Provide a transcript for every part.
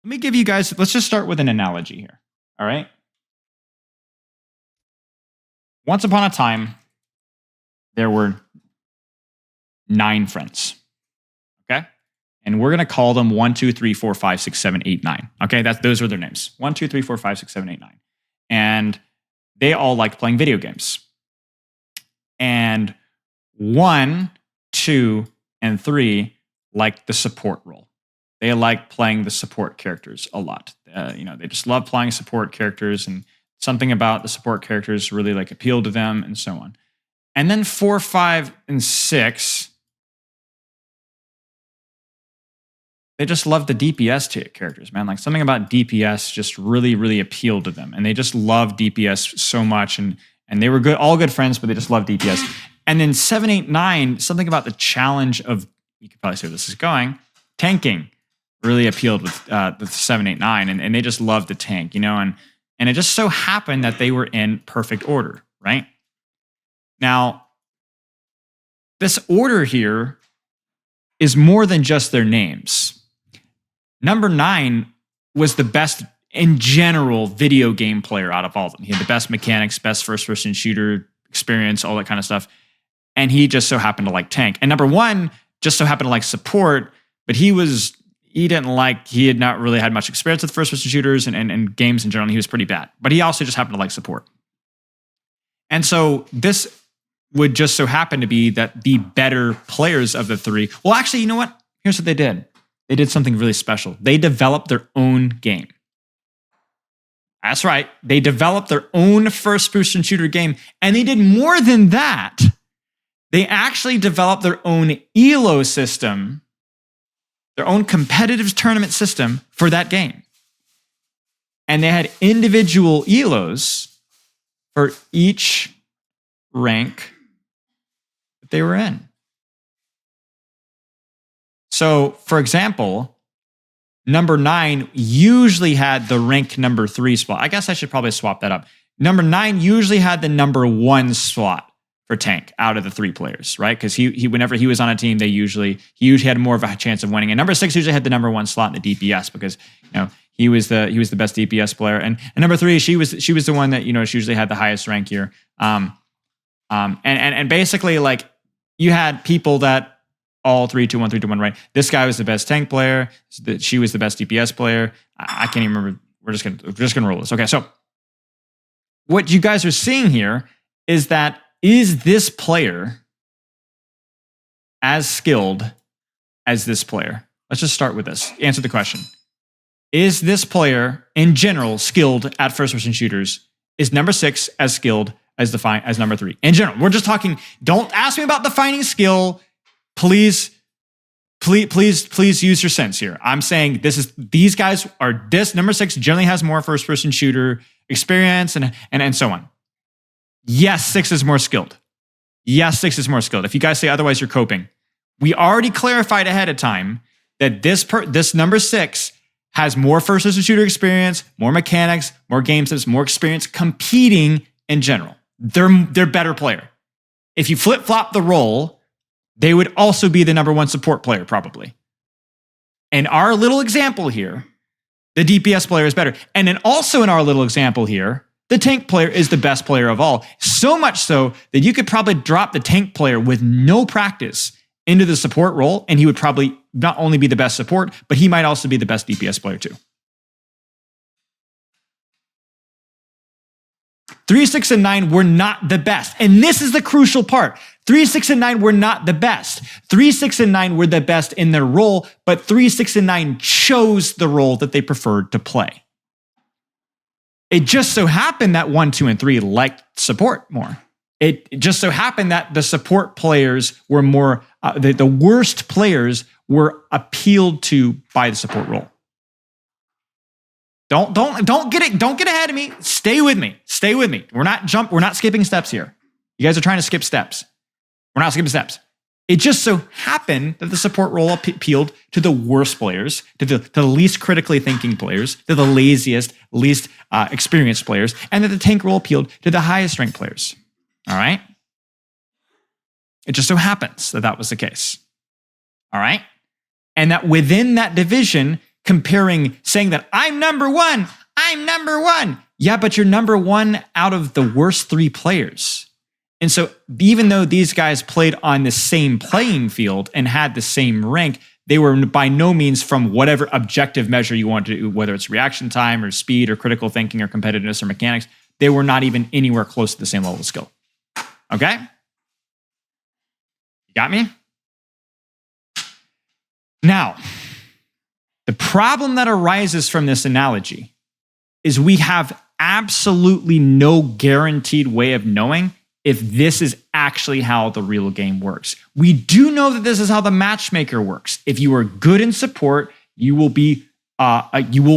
Let me give you guys, let's just start with an analogy here. All right. Once upon a time, there were 9 friends. Okay. And we're going to call them 1, 2, 3, 4, 5, 6, 7, 8, 9. Okay. Those are their names. 1, 2, 3, 4, 5, 6, 7, 8, 9. And they all liked playing video games. And 1, 2, and 3 liked the support role. They like playing the support characters a lot. They just love playing support characters, and something about the support characters really like appealed to them, and so on. And then 4, 5, and 6, they just love the DPS characters, man. Like something about DPS just really, really appealed to them, and they just love DPS so much, and they were all good friends, but they just love DPS. And then 7, 8, 9, something about the challenge of, you could probably say where this is going, tanking really appealed with the 7, 8, 9, and they just loved the tank, and it just so happened that they were in perfect order, right? Now, this order here is more than just their names. Number 9 was the best in general video game player out of all of them. He had the best mechanics, best first-person shooter experience, all that kind of stuff, and he just so happened to like tank. And number 1 just so happened to like support, but he had not really had much experience with first-person shooters and games in general. And he was pretty bad, but he also just happened to like support. And so this would just so happen to be that the better players of the 3, well, actually, you know what? Here's what they did. They did something really special. They developed their own game. That's right. They developed their own first-person shooter game, and they did more than that. They actually developed their own ELO system, their own competitive tournament system for that game. And they had individual ELOs for each rank that they were in. So, for example, number 9 usually had the rank number 3 spot. I guess I should probably swap that up. Number 9 usually had the number 1 slot for tank out of the 3 players, right? Because he whenever he was on a team, he usually had more of a chance of winning. And number 6 usually had the number 1 slot in the DPS because he was the best DPS player. And number 3, she was the one that she usually had the highest rank here. And basically like you had people that all 3, 2, 1, 3, 2, 1, right? This guy was the best tank player. She was the best DPS player. I can't even remember. We're just gonna roll this. Okay, so what you guys are seeing here is that is this player as skilled as this player? Let's just start with this. Answer the question. Is this player in general skilled at first-person shooters? Is number 6 as skilled as number 3? In general, we're just talking. Don't ask me about defining skill. Please use your sense here. I'm saying these guys are this number 6 generally has more first-person shooter experience and so on. Yes, 6 is more skilled. Yes, 6 is more skilled. If you guys say otherwise, you're coping. We already clarified ahead of time that this number 6 has more first-person shooter experience, more mechanics, more game sense, more experience competing in general. They're better player. If you flip-flop the role, they would also be the number 1 support player, probably. In our little example here, the DPS player is better. And then also in our little example here, the tank player is the best player of all. So much so that you could probably drop the tank player with no practice into the support role, and he would probably not only be the best support, but he might also be the best DPS player too. 3, 6, and 9 were not the best. And this is the crucial part. 3, 6, and 9 were not the best. 3, 6, and 9 were the best in their role, but 3, 6, and 9 chose the role that they preferred to play. It just so happened that 1, 2, and 3 liked support more. It just so happened that the support players were more, the worst players were appealed to by the support role. Don't get ahead of me. Stay with me. We're not skipping steps here. You guys are trying to skip steps. We're not skipping steps. It just so happened that the support role appealed to the worst players, to the least critically thinking players, to the laziest, least experienced players, and that the tank role appealed to the highest ranked players. All right? It just so happens that was the case. All right? And that within that division, saying that I'm number one. I'm number one. Yeah, but you're number one out of the worst 3 players. And so even though these guys played on the same playing field and had the same rank, they were by no means from whatever objective measure you want to do, whether it's reaction time or speed or critical thinking or competitiveness or mechanics, they were not even anywhere close to the same level of skill. Okay? You got me? Now, the problem that arises from this analogy is we have absolutely no guaranteed way of knowing if this is actually how the real game works. We do know that this is how the matchmaker works. If you are good in support, you will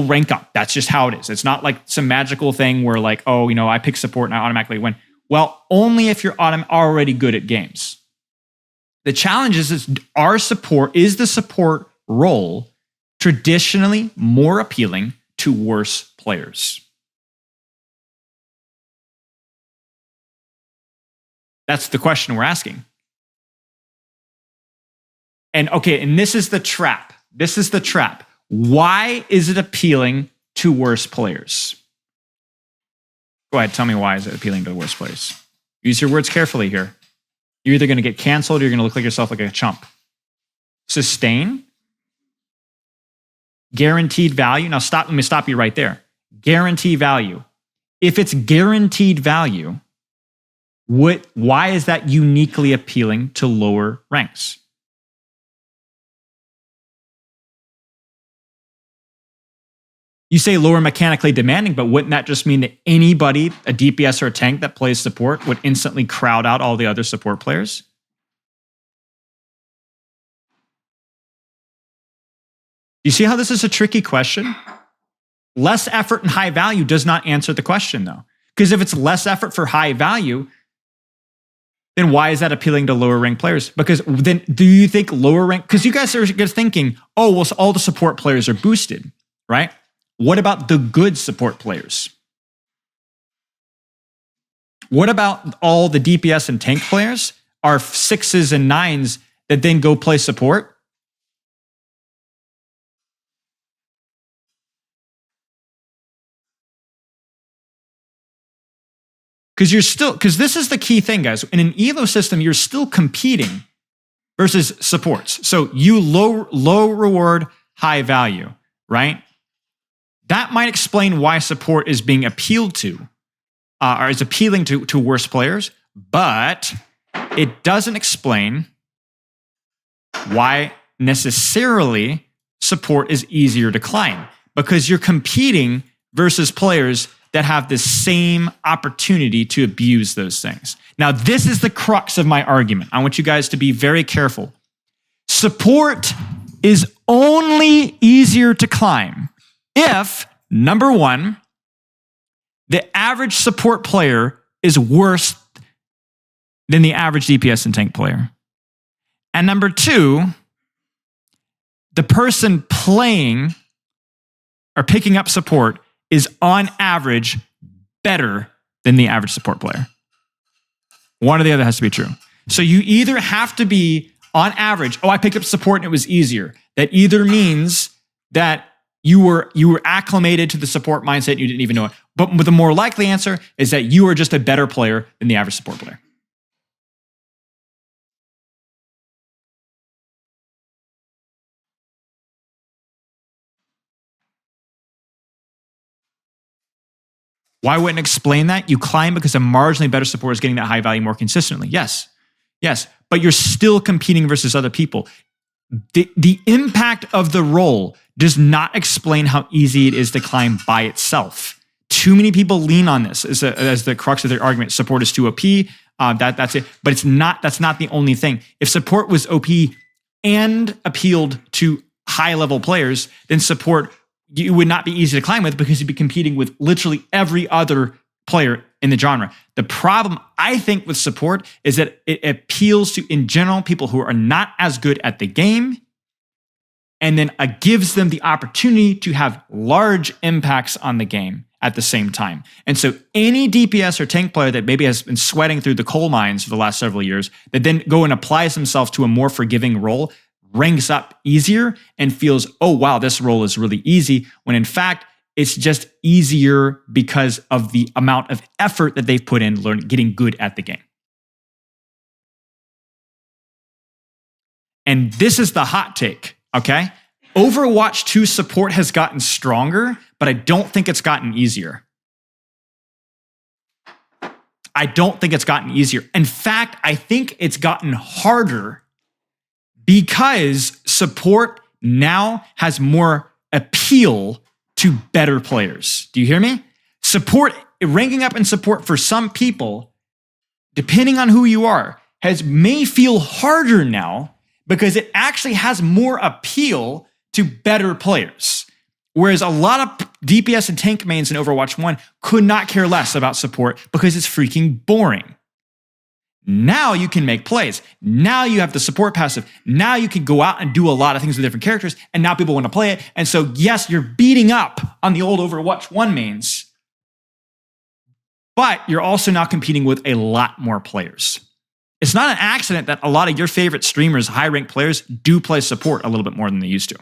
rank up. That's just how it is. It's not like some magical thing where like, oh, I pick support and I automatically win. Well, only if you're already good at games. The challenge is the support role traditionally more appealing to worse players? That's the question we're asking. And this is the trap. Why is it appealing to worse players? Go ahead, tell me why is it appealing to worse players? Use your words carefully here. You're either going to get canceled or you're going to look like yourself like a chump. Sustain. Guaranteed value. Now let me stop you right there. Guarantee value. If it's guaranteed value, why is that uniquely appealing to lower ranks? You say lower mechanically demanding, but wouldn't that just mean that anybody, a DPS or a tank that plays support, would instantly crowd out all the other support players? You see how this is a tricky question? Less effort and high value does not answer the question, though. Because if it's less effort for high value, then why is that appealing to lower rank players? Because then do you think lower rank, because you guys are thinking, oh, well, so all the support players are boosted, right? What about the good support players? What about all the DPS and tank players are 6s and 9s that then go play support? Because this is the key thing, guys. In an ELO system, you're still competing versus supports. So you low reward, high value, right? That might explain why support is being appealed to, or is appealing to worse players, but it doesn't explain why necessarily support is easier to climb, because you're competing versus players that have the same opportunity to abuse those things. Now, this is the crux of my argument. I want you guys to be very careful. Support is only easier to climb if, number one, the average support player is worse than the average DPS and tank player. And number two, the person playing or picking up support is on average better than the average support player. One or the other has to be true. So you either have to be on average, I picked up support and it was easier. That either means that you were acclimated to the support mindset and you didn't even know it. But the more likely answer is that you are just a better player than the average support player. Why wouldn't it explain that? You climb because a marginally better support is getting that high value more consistently. Yes, but you're still competing versus other people. The impact of the role does not explain how easy it is to climb by itself. Too many people lean on this as the crux of their argument. Support is too OP. That's it. But that's not the only thing. If support was OP and appealed to high level players, then support you would not be easy to climb with because you'd be competing with literally every other player in the genre. The problem, I think, with support is that it appeals to, in general, people who are not as good at the game, and then gives them the opportunity to have large impacts on the game at the same time. And so any DPS or tank player that maybe has been sweating through the coal mines for the last several years, that then go and applies themselves to a more forgiving role, ranks up easier and feels, oh, wow, this role is really easy, when in fact, it's just easier because of the amount of effort that they've put in getting good at the game. And this is the hot take, okay? Overwatch 2 support has gotten stronger, but I don't think it's gotten easier. I don't think it's gotten easier. In fact, I think it's gotten harder because support now has more appeal to better players. Do you hear me? Support, ranking up in support for some people, depending on who you are, may feel harder now because it actually has more appeal to better players. Whereas a lot of DPS and tank mains in Overwatch 1 could not care less about support because it's freaking boring. Now you can make plays. Now you have the support passive. Now you can go out and do a lot of things with different characters, and now people want to play it. And so, yes, you're beating up on the old Overwatch 1 mains, but you're also now competing with a lot more players. It's not an accident that a lot of your favorite streamers, high-ranked players, do play support a little bit more than they used to.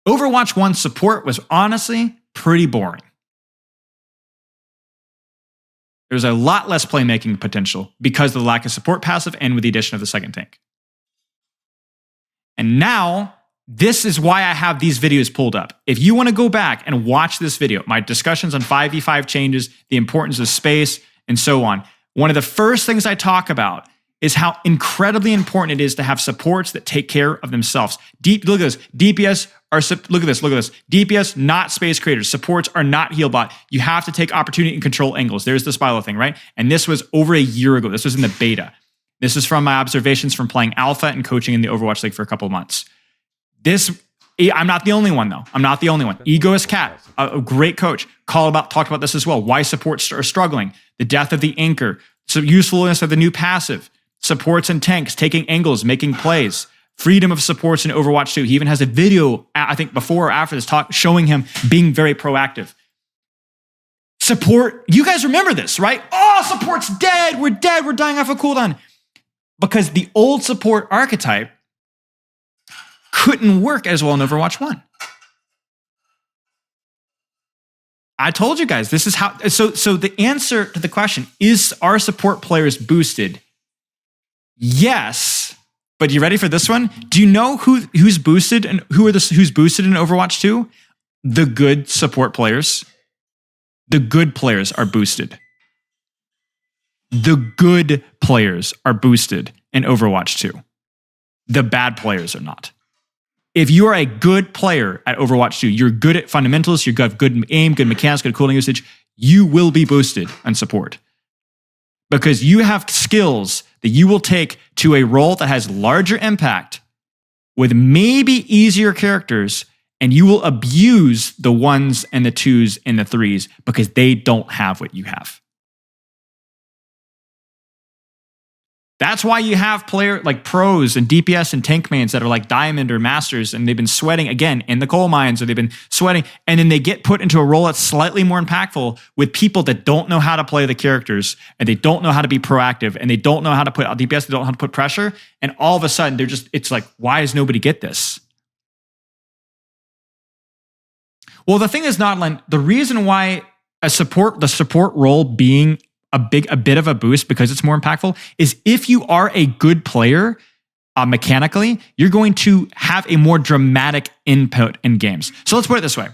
Overwatch 1 support was honestly pretty boring. There's a lot less playmaking potential because of the lack of support passive and with the addition of the second tank. And now, this is why I have these videos pulled up. If you want to go back and watch this video, my discussions on 5v5 changes, the importance of space, and so on, one of the first things I talk about is how incredibly important it is to have supports that take care of themselves. Look at this. DPS are, look at this. DPS, not space creators. Supports are not heal bot. You have to take opportunity and control angles. There's the Spilo thing, right? And this was over a year ago. This was in the beta. This is from my observations from playing Alpha and coaching in the Overwatch League for a couple of months. I'm not the only one, though. I'm not the only one. Egoist Cat, a great coach, talked about this as well. Why supports are struggling. The death of the anchor. So usefulness of the new passive. Supports and tanks, taking angles, making plays. Freedom of supports in Overwatch 2. He even has a video, I think before or after this talk, showing him being very proactive. Support, you guys remember this, right? Oh, support's dead. We're dying off a cooldown. Because the old support archetype couldn't work as well in Overwatch 1. I told you guys, this is how, so the answer to the question, are support players boosted? Yes, but you ready for this one? Do you know who's boosted and who's boosted in Overwatch 2? The good support players. The good players are boosted. The good players are boosted in Overwatch 2. The bad players are not. If you are a good player at Overwatch 2, you're good at fundamentals, you have good aim, good mechanics, good cooling usage, you will be boosted on support. Because you have skills that you will take to a role that has larger impact with maybe easier characters, and you will abuse the 1s and the 2s and the 3s because they don't have what you have. That's why you have pros and DPS and tank mains that are like Diamond or Masters, and they've been sweating, again, in the coal mines, or they've been sweating, and then they get put into a role that's slightly more impactful with people that don't know how to play the characters, and they don't know how to be proactive, and they don't know how to put DPS, they don't know how to put pressure, and all of a sudden, it's like, why does nobody get this? Well, the thing is, Nodland, the reason why the support role being a bit of a boost because it's more impactful is if you are a good player mechanically, you're going to have a more dramatic input in games. So let's put it this way.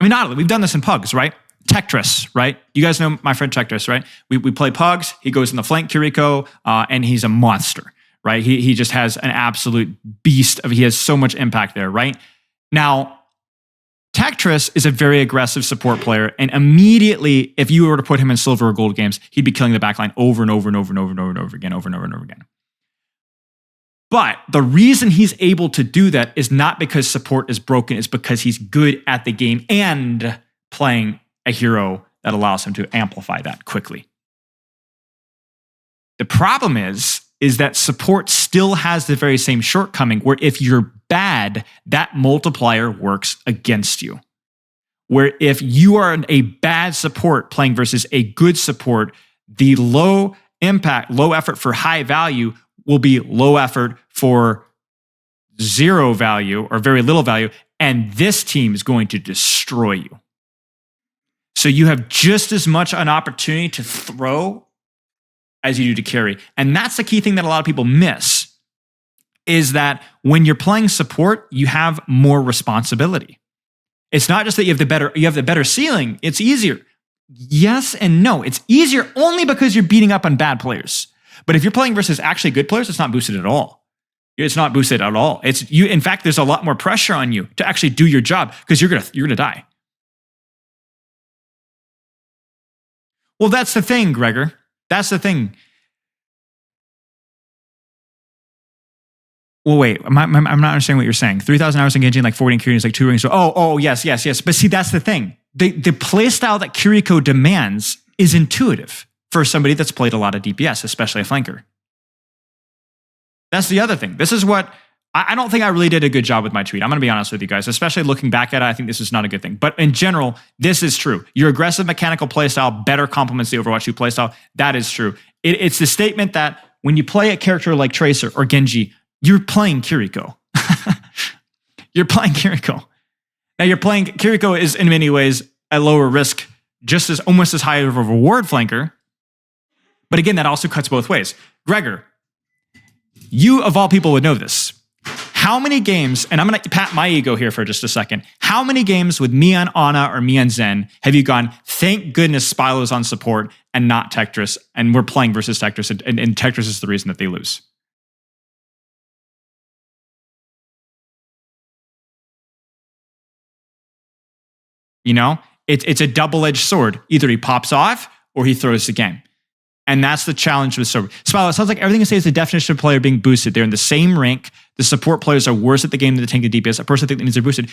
We've done this in Pugs, right? Tetris, right? You guys know my friend Tetris, right? We play Pugs. He goes in the flank Kiriko, and he's a monster, right? He just has an absolute beast he has so much impact there, right? Now, Tetris is a very aggressive support player, and immediately, if you were to put him in silver or gold games, he'd be killing the backline over and over and over and over and over and over again, over and over and over again. But the reason he's able to do that is not because support is broken, it's because he's good at the game and playing a hero that allows him to amplify that quickly. The problem is that support still has the very same shortcoming where if you're bad, that multiplier works against you. Where if you are a bad support playing versus a good support, the low impact, low effort for high value will be low effort for zero value or very little value. And this team is going to destroy you. So you have just as much an opportunity to throw as you do to carry. And that's the key thing that a lot of people miss, is that when you're playing support, you have more responsibility. It's not just that you have the better ceiling. It's easier. Yes and no. It's easier only because you're beating up on bad players. But if you're playing versus actually good players, it's not boosted at all. It's not boosted at all. It's you. In fact, there's a lot more pressure on you to actually do your job because you're gonna die. Well, that's the thing, Gregor. That's the thing. Well, wait. I'm not understanding what you're saying. 3,000 hours engaging, like 40 in Kiriko is like 2 rings. Oh, yes. But see, that's the thing. The playstyle that Kiriko demands is intuitive for somebody that's played a lot of DPS, especially a flanker. That's the other thing. This is what I don't think I really did a good job with my tweet. I'm going to be honest with you guys, especially looking back at it. I think this is not a good thing. But in general, this is true. Your aggressive mechanical playstyle better complements the Overwatch 2 playstyle. That is true. It's the statement that when you play a character like Tracer or Genji, you're playing Kiriko. You're playing Kiriko. Now Kiriko is in many ways a lower risk, almost as high of a reward flanker. But again, that also cuts both ways. Gregor, you of all people would know this. How many games, and I'm going to pat my ego here for just a second. How many games with me on Ana or me on Zen have you gone, thank goodness Spilo's on support and not Tetris, and we're playing versus Tetris, and Tetris is the reason that they lose? You know, it's a double-edged sword. Either he pops off or he throws the game. And that's the challenge with Spilo. It sounds like everything you say is the definition of a player being boosted. They're in the same rank. The support players are worse at the game than the tank and DPS. A person thinks that means they're boosted.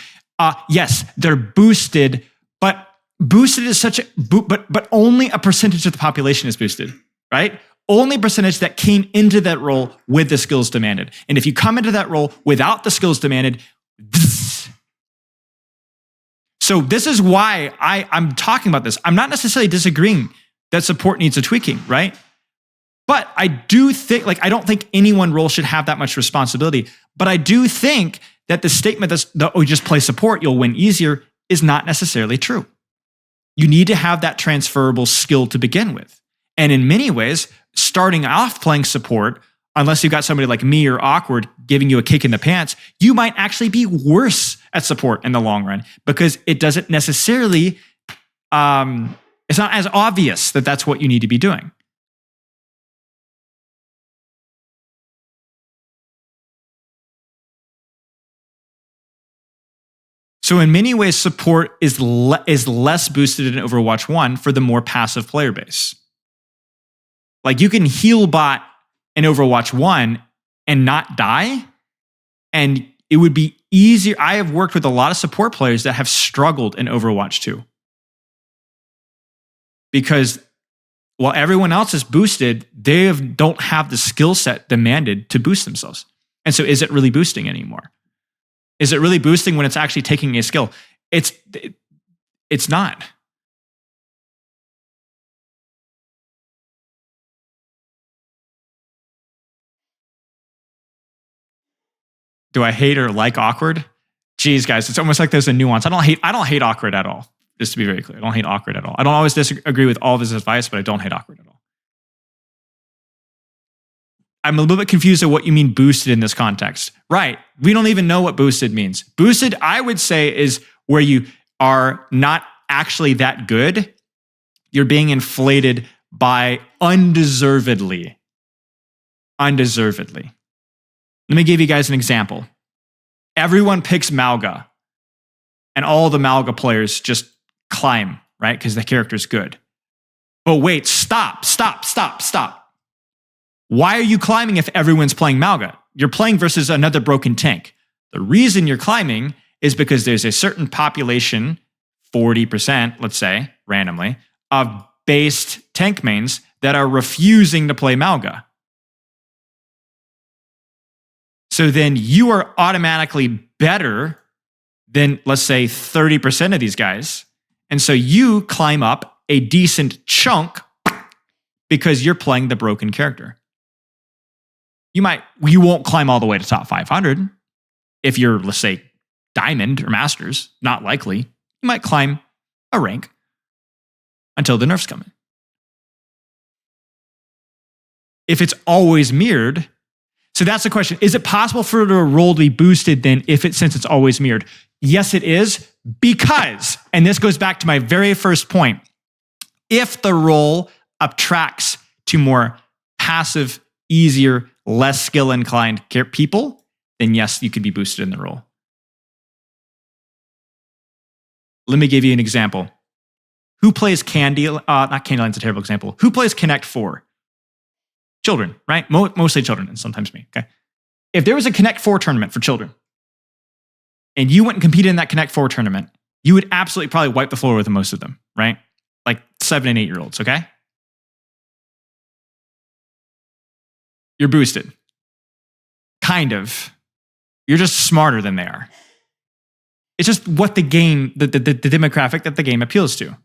Yes, they're boosted, but boosted is but only a percentage of the population is boosted, right? Only a percentage that came into that role with the skills demanded. And if you come into that role without the skills demanded, so this is why I'm talking about this. I'm not necessarily disagreeing that support needs a tweaking, right? But I do think, I don't think any one role should have that much responsibility. But I do think that the statement that you just play support, you'll win easier, is not necessarily true. You need to have that transferable skill to begin with. And in many ways, starting off playing support, unless you've got somebody like me or Awkward giving you a kick in the pants, you might actually be worse at support in the long run because it doesn't necessarily, it's not as obvious that that's what you need to be doing. So in many ways, support is less boosted in Overwatch 1 for the more passive player base. Like you can heal bot in Overwatch 1 and not die, and it would be easier. I have worked with a lot of support players that have struggled in Overwatch 2. Because while everyone else is boosted, they don't have the skill set demanded to boost themselves. And so is it really boosting anymore? Is it really boosting when it's actually taking a skill? It's not. Do I hate or like Awkward? Geez, guys, it's almost like there's a nuance. I don't hate Awkward at all. Just to be very clear, I don't hate Awkward at all. I don't always disagree with all of his advice, but I don't hate Awkward at all. I'm a little bit confused at what you mean boosted in this context. Right. We don't even know what boosted means. Boosted, I would say, is where you are not actually that good. You're being inflated by undeservedly. Undeservedly. Let me give you guys an example. Everyone picks Malga, and all the Malga players just climb, right? Because the character's good. But wait, stop. Why are you climbing if everyone's playing Malga? You're playing versus another broken tank. The reason you're climbing is because there's a certain population, 40%, let's say, randomly, of based tank mains that are refusing to play Malga. So then you are automatically better than, let's say, 30% of these guys. And so you climb up a decent chunk because you're playing the broken character. You won't climb all the way to top 500 if you're, let's say, Diamond or Masters. Not likely. You might climb a rank until the nerfs come in. If it's always mirrored, so that's the question. Is it possible for the role to be boosted then since it's always mirrored? Yes, it is, because, and this goes back to my very first point, if the role attracts to more passive, easier, less skill-inclined people, then yes, you could be boosted in the role. Let me give you an example. Who plays not Candyland's a terrible example. Who plays Connect 4? Children, right? Mostly children, and sometimes me, okay? If there was a Connect 4 tournament for children, and you went and competed in that Connect 4 tournament, you would absolutely probably wipe the floor with most of them, right? Like 7 and 8-year-olds, okay? You're boosted. Kind of. You're just smarter than they are. It's just what the game, the demographic that the game appeals to.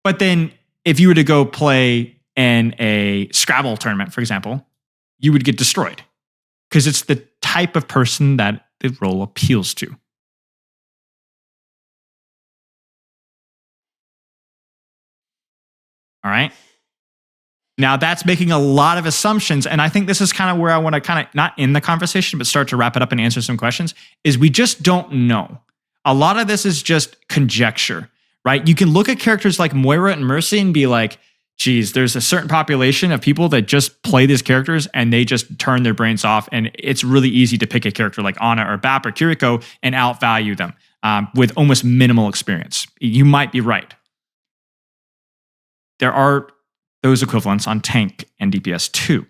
But then if you were to go play in a Scrabble tournament, for example, you would get destroyed because it's the type of person that the role appeals to. All right. Now that's making a lot of assumptions. And I think this is kind of where I want to not end the conversation, but start to wrap it up and answer some questions, is we just don't know. A lot of this is just conjecture, right? You can look at characters like Moira and Mercy and be like, geez, there's a certain population of people that just play these characters and they just turn their brains off. And it's really easy to pick a character like Ana or Bap or Kiriko and outvalue them with almost minimal experience. You might be right. There are those equivalents on tank and DPS too.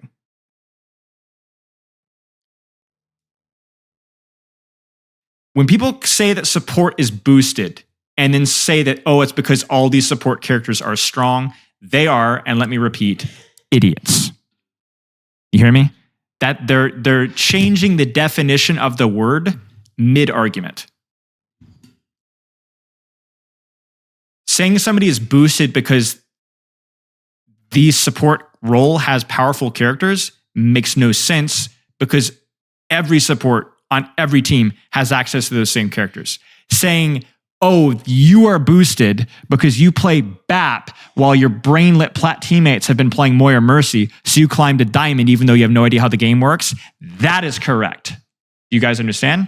When people say that support is boosted and then say that, oh, it's because all these support characters are strong, they are, and let me repeat, idiots. You hear me? That they're changing the definition of the word mid-argument. Saying somebody is boosted because the support role has powerful characters makes no sense, because every support on every team has access to those same characters. Saying, oh, you are boosted because you play BAP while your brainlet plat teammates have been playing Moira Mercy, so you climbed to Diamond even though you have no idea how the game works, that is correct. You guys understand?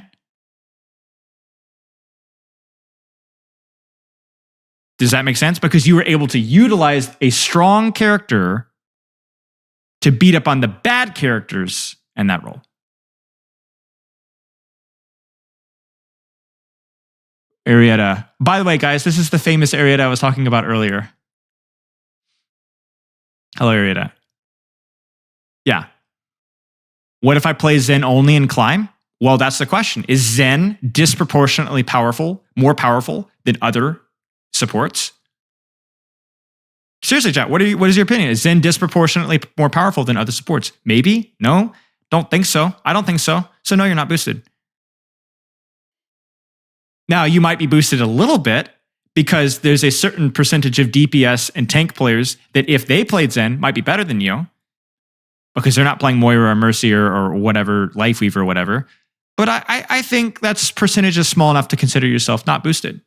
Does that make sense? Because you were able to utilize a strong character to beat up on the bad characters in that role. Arietta. By the way, guys, this is the famous Arietta I was talking about earlier. Hello, Arietta. Yeah. What if I play Zen only and climb? Well, that's the question. Is Zen disproportionately powerful, more powerful than other supports? Seriously, chat, what is your opinion? Is Zen disproportionately more powerful than other supports? Maybe? No? Don't think so. I don't think so. So no, you're not boosted. Now, you might be boosted a little bit because there's a certain percentage of DPS and tank players that if they played Zen might be better than you because they're not playing Moira or Mercy or whatever, Lifeweaver or whatever. But I think that percentage is small enough to consider yourself not boosted.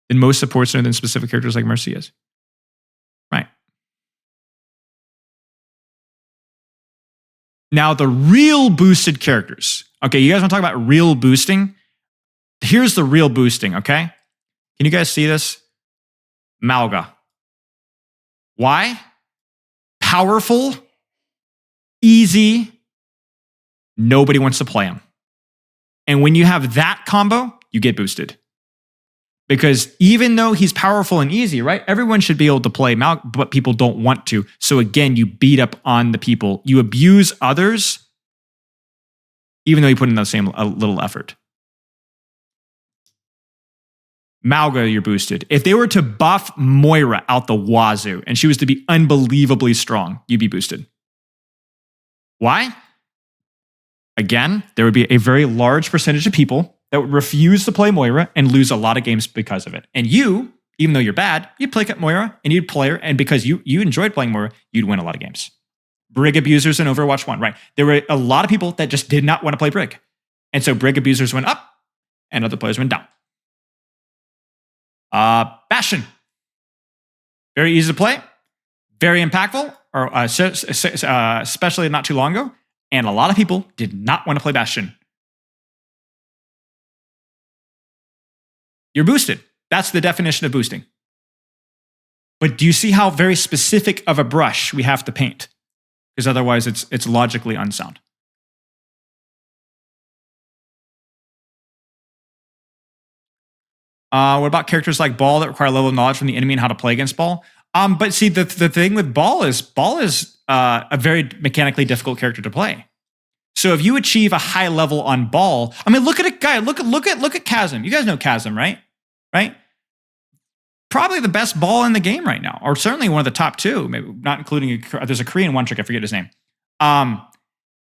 And most supports are than specific characters like Mercy is. Right. Now, the real boosted characters. Okay, you guys want to talk about real boosting? Here's the real boosting, okay? Can you guys see this? Malga. Why? Powerful, easy, nobody wants to play him. And when you have that combo, you get boosted. Because even though he's powerful and easy, right? Everyone should be able to play Malga, but people don't want to. So again, you beat up on the people. You abuse others, even though you put in the same little effort. Malga, you're boosted. If they were to buff Moira out the wazoo and she was to be unbelievably strong, you'd be boosted. Why? Again, there would be a very large percentage of people that would refuse to play Moira and lose a lot of games because of it. And you, even though you're bad, you'd play Moira and you'd play her. And because you enjoyed playing Moira, you'd win a lot of games. Brig abusers in Overwatch 1, right? There were a lot of people that just did not want to play Brig. And so Brig abusers went up and other players went down. Bastion. Very easy to play. Very impactful, or especially not too long ago. And a lot of people did not want to play Bastion. You're boosted. That's the definition of boosting. But do you see how very specific of a brush we have to paint? Because otherwise it's logically unsound. What about characters like Ball that require a level of knowledge from the enemy and how to play against Ball? But see, the thing with Ball is a very mechanically difficult character to play. So if you achieve a high level on Ball, I mean, look at a guy. Look at Chasm. You guys know Chasm, right? Right? Probably the best Ball in the game right now, or certainly one of the top two. Maybe not including there's a Korean one trick. I forget his name. And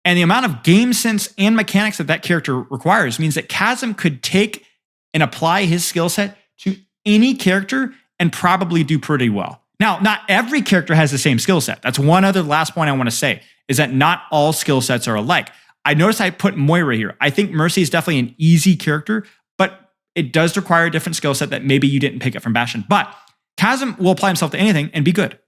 the amount of game sense and mechanics that character requires means that Chasm could take and apply his skill set to any character and probably do pretty well. Now, not every character has the same skill set. That's one other last point I want to say, is that not all skill sets are alike. I noticed I put Moira here. I think Mercy is definitely an easy character, but it does require a different skill set that maybe you didn't pick up from Bastion. But Chasm will apply himself to anything and be good.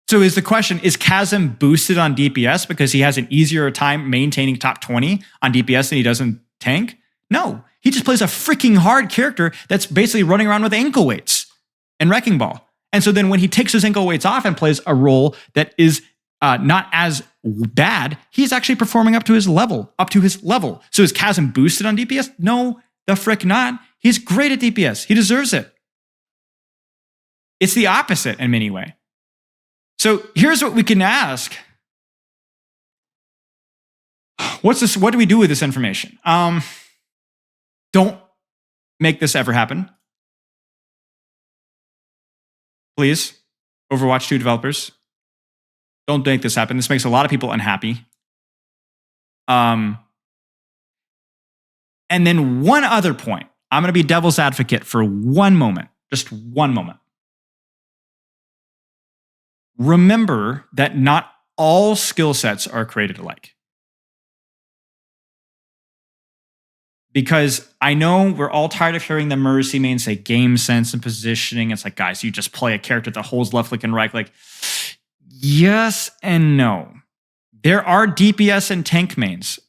So is the question, is Chasm boosted on DPS because he has an easier time maintaining top 20 on DPS than he does in tank? No, he just plays a freaking hard character that's basically running around with ankle weights and Wrecking Ball. And so then when he takes his ankle weights off and plays a role that is not as bad, he's actually performing up to his level. So is Chasm boosted on DPS? No, the frick not. He's great at DPS. He deserves it. It's the opposite in many ways. So here's what we can ask. What's this? What do we do with this information? Don't make this ever happen. Please, Overwatch 2 developers, don't make this happen. This makes a lot of people unhappy. And then one other point. I'm going to be devil's advocate for one moment, just one moment. Remember that not all skill sets are created alike. Because I know we're all tired of hearing the Mercy main say game sense and positioning. It's like, guys, you just play a character that holds left click and right click. Yes and no. There are DPS and tank mains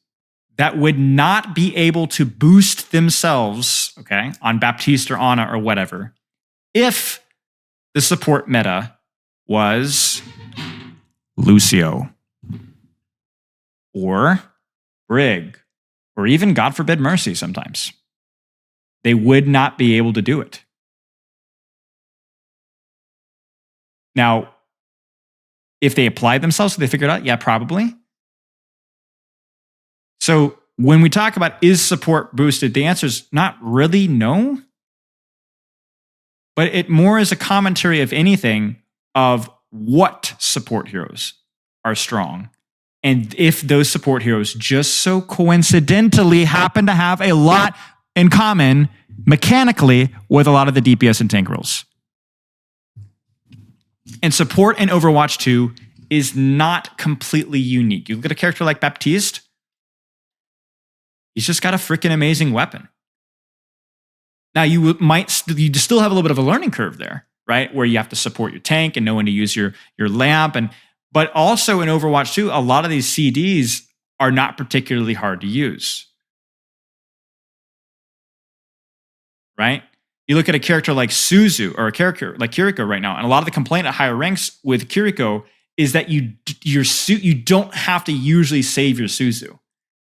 that would not be able to boost themselves, okay, on Baptiste or Ana or whatever, if the support meta was Lucio or Brig, or even, God forbid, Mercy sometimes. They would not be able to do it. Now, if they applied themselves, so they figured out, yeah, probably. So when we talk about is support boosted, the answer is not really no. But it more is a commentary of anything of what support heroes are strong. And if those support heroes just so coincidentally happen to have a lot in common mechanically with a lot of the DPS and tank roles. And support in Overwatch 2 is not completely unique. You look at a character like Baptiste, he's just got a freaking amazing weapon. Now, you still have a little bit of a learning curve there, right? Where you have to support your tank and know when to use your lamp. But also in Overwatch 2, a lot of these CDs are not particularly hard to use. Right? You look at a character like Suzu or a character like Kiriko right now, and a lot of the complaint at higher ranks with Kiriko is that you don't have to usually save your Suzu.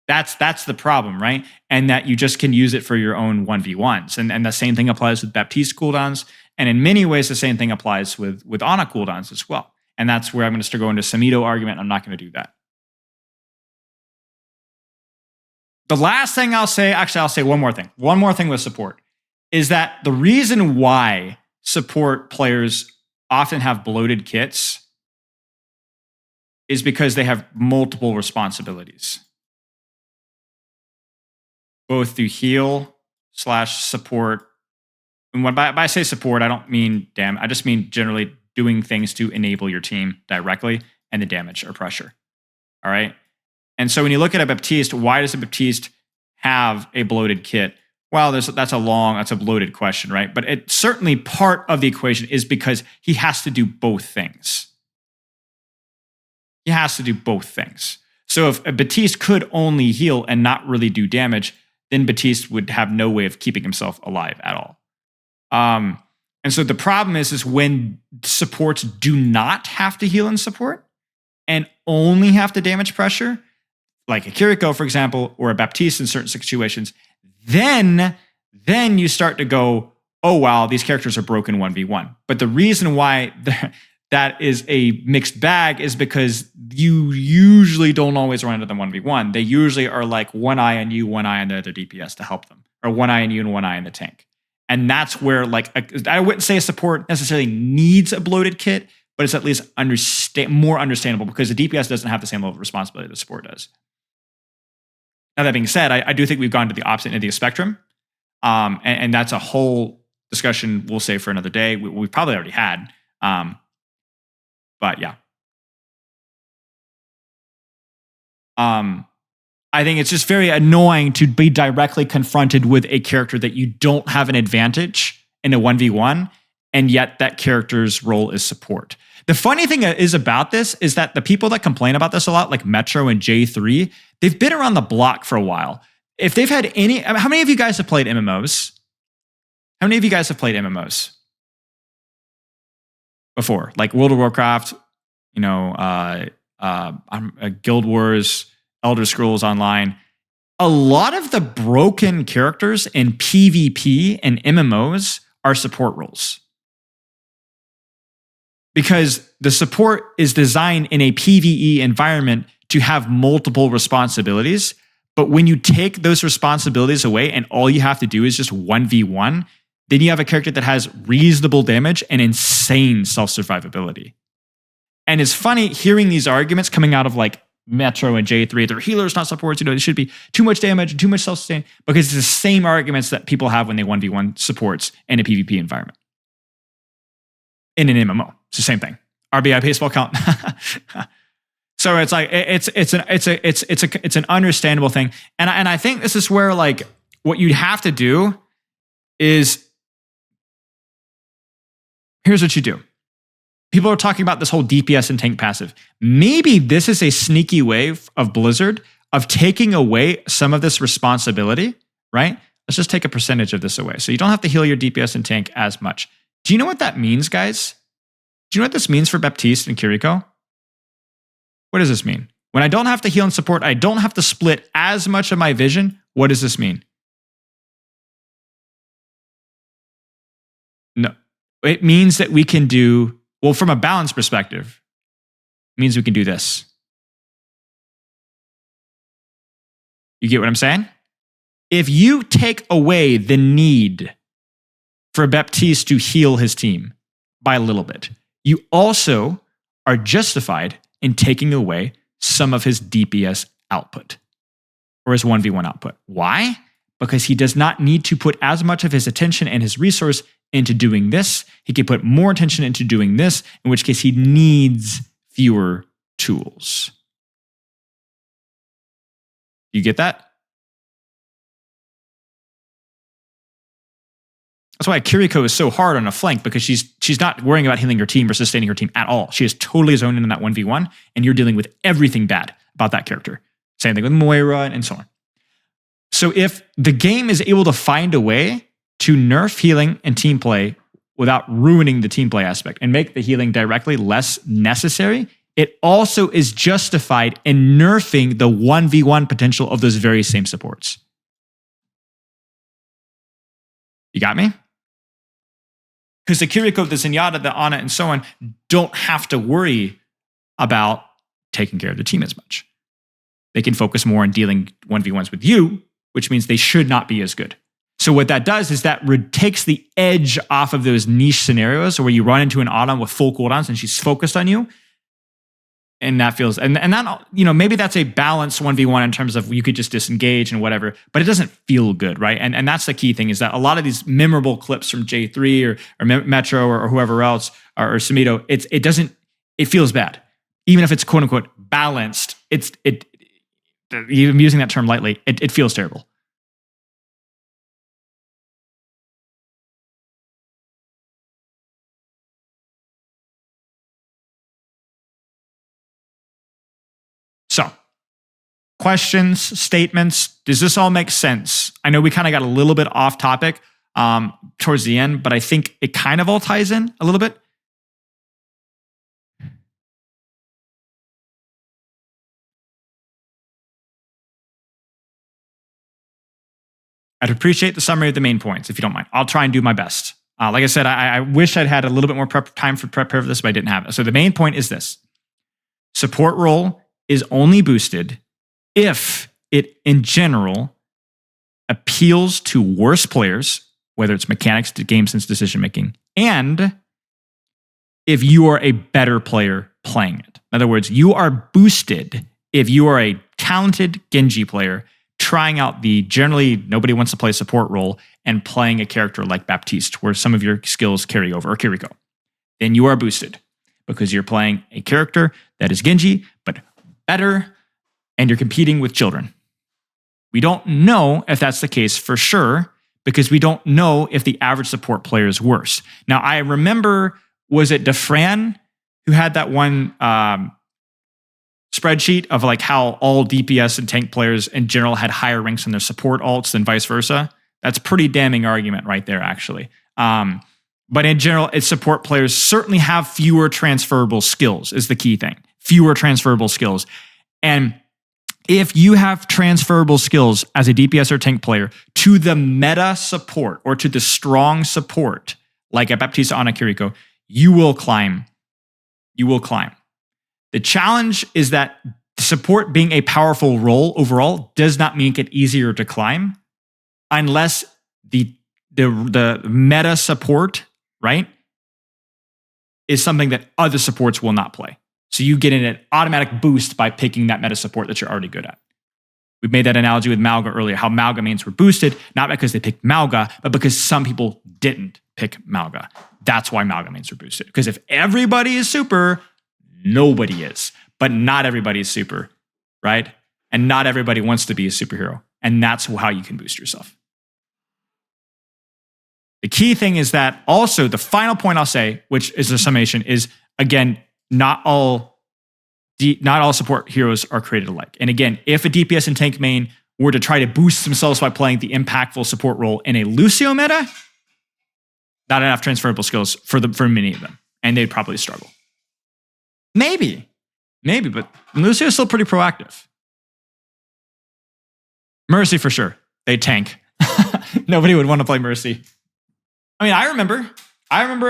That's the problem, right? And that you just can use it for your own 1v1s. And the same thing applies with Baptiste cooldowns. And in many ways, the same thing applies with Ana cooldowns as well. And that's where I'm going to start going into Samido argument. I'm not going to do that. The last thing I'll say, actually, I'll say one more thing. One more thing with support is that the reason why support players often have bloated kits is because they have multiple responsibilities. both through heal / support. And when I say support, I don't mean I just mean generally doing things to enable your team directly and the damage or pressure. All right. And so when you look at a Baptiste, why does a Baptiste have a bloated kit? Well, that's a bloated question, right? But it's certainly part of the equation is because he has to do both things. He has to do both things. So if a Baptiste could only heal and not really do damage, then Baptiste would have no way of keeping himself alive at all. And so the problem is when supports do not have to heal and support and only have to damage pressure, like a Kiriko, for example, or a Baptiste in certain situations, then you start to go, oh, wow, these characters are broken 1v1. But the reason why that is a mixed bag is because you usually don't always run into them 1v1. They usually are like one eye on you, one eye on the other DPS to help them, or one eye on you and one eye on the tank. And that's where, I wouldn't say a support necessarily needs a bloated kit, but it's at least more understandable because the DPS doesn't have the same level of responsibility the support does. Now, that being said, I do think we've gone to the opposite end of the spectrum. And that's a whole discussion we'll save for another day. We've probably already had. But yeah. I think it's just very annoying to be directly confronted with a character that you don't have an advantage in a 1v1, and yet that character's role is support. The funny thing is about this is that the people that complain about this a lot, like Metro and J3, they've been around the block for a while. If they've had how many of you guys have played MMOs? How many of you guys have played MMOs before? Like World of Warcraft, Guild Wars, Elder Scrolls Online. A lot of the broken characters in PvP and MMOs are support roles. Because the support is designed in a PvE environment to have multiple responsibilities. But when you take those responsibilities away and all you have to do is just 1v1, then you have a character that has reasonable damage and insane self-survivability. And it's funny hearing these arguments coming out of like Metro and J3, they're healers, not supports. They should be too much damage and too much self-sustain, because it's the same arguments that people have when they 1v1 supports in a PvP environment. In an MMO, it's the same thing. RBI baseball count. So it's like it's an understandable thing, and I think this is where like what you'd have to do is here's what you do. People are talking about this whole DPS and tank passive. Maybe this is a sneaky way of Blizzard of taking away some of this responsibility, right? Let's just take a percentage of this away. So you don't have to heal your DPS and tank as much. Do you know what that means, guys? Do you know what this means for Baptiste and Kiriko? What does this mean? When I don't have to heal and support, I don't have to split as much of my vision. What does this mean? No, it means that we can do, well, from a balance perspective, it means we can do this. You get what I'm saying? If you take away the need for Baptiste to heal his team by a little bit, you also are justified in taking away some of his DPS output or his 1v1 output. Why? Because he does not need to put as much of his attention and his resource into doing this. He can put more attention into doing this, in which case he needs fewer tools. You get that? That's why Kiriko is so hard on a flank, because she's not worrying about healing her team or sustaining her team at all. She is totally zoned in that 1v1, and you're dealing with everything bad about that character. Same thing with Moira and so on. So if the game is able to find a way to nerf healing and team play without ruining the team play aspect and make the healing directly less necessary, it also is justified in nerfing the 1v1 potential of those very same supports. You got me? Because the Kiriko, the Zenyatta, the Ana, and so on don't have to worry about taking care of the team as much. They can focus more on dealing 1v1s with you, which means they should not be as good. So what that does is that takes the edge off of those niche scenarios where you run into an Ana with full cooldowns and she's focused on you. And that feels, and that, maybe that's a balanced 1v1 in terms of you could just disengage and whatever, but it doesn't feel good, right? And that's the key thing, is that a lot of these memorable clips from J3 or Metro or whoever else, or Smito, it feels bad. Even if it's quote unquote balanced, I'm using that term lightly, it feels terrible. So, questions, statements, does this all make sense? I know we kind of got a little bit off topic towards the end, but I think it kind of all ties in a little bit. I'd appreciate the summary of the main points, if you don't mind. I'll try and do my best. Like I said, I wish I'd had a little bit more time for prep for this, but I didn't have it. So the main point is this. Support role is only boosted if it, in general, appeals to worse players, whether it's mechanics to game sense decision making, and if you are a better player playing it. In other words, you are boosted if you are a talented Genji player trying out the generally nobody wants to play support role and playing a character like Baptiste, where some of your skills carry over, or Kiriko. Then you are boosted because you're playing a character that is Genji, but better, and you're competing with children. We don't know if that's the case for sure, because we don't know if the average support player is worse. Now, I remember, was it Defran who had that one spreadsheet of like how all DPS and tank players in general had higher ranks in their support alts than vice versa? That's a pretty damning argument right there, actually. But in general, its support players certainly have fewer transferable skills, is the key thing. Fewer transferable skills. And if you have transferable skills as a DPS or tank player to the meta support or to the strong support, like a Baptiste on a Kiriko, you will climb. You will climb. The challenge is that support being a powerful role overall does not make it easier to climb unless the meta support, right, is something that other supports will not play. So you get an automatic boost by picking that meta support that you're already good at. We made that analogy with Malga earlier, how Malga mains were boosted, not because they picked Malga, but because some people didn't pick Malga. That's why Malga mains were boosted. Because if everybody is super, nobody is. But not everybody is super, right? And not everybody wants to be a superhero. And that's how you can boost yourself. The key thing is that also the final point I'll say, which is a summation, is again, not all support heroes are created alike. And again, if a DPS and tank main were to try to boost themselves by playing the impactful support role in a Lucio meta, not enough transferable skills for many of them, and they'd probably struggle. Maybe, but Lucio is still pretty proactive. Mercy for sure. They tank. Nobody would want to play Mercy. I mean, I remember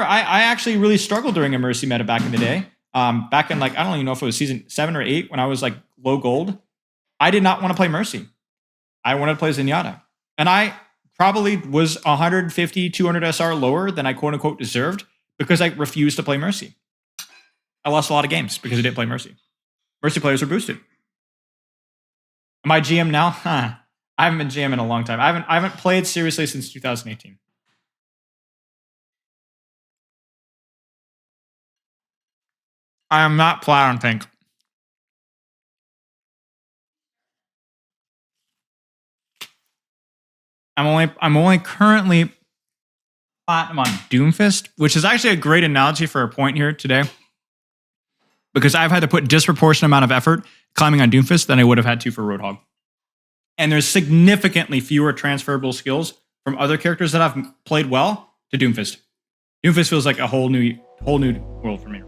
I actually really struggled during a Mercy meta back in the day. Back in I don't even know if it was season 7 or 8 when I was low gold. I did not want to play Mercy. I wanted to play Zenyatta. And I probably was 150, 200 SR lower than I quote unquote deserved because I refused to play Mercy. I lost a lot of games because I didn't play Mercy. Mercy players were boosted. Am I GM now? I haven't been GM in a long time. I haven't played seriously since 2018. I am not platinum tank. I'm only currently platinum on Doomfist, which is actually a great analogy for a point here today. Because I've had to put disproportionate amount of effort climbing on Doomfist than I would have had to for Roadhog. And there's significantly fewer transferable skills from other characters that I've played well to Doomfist. Doomfist feels like a whole new world for me.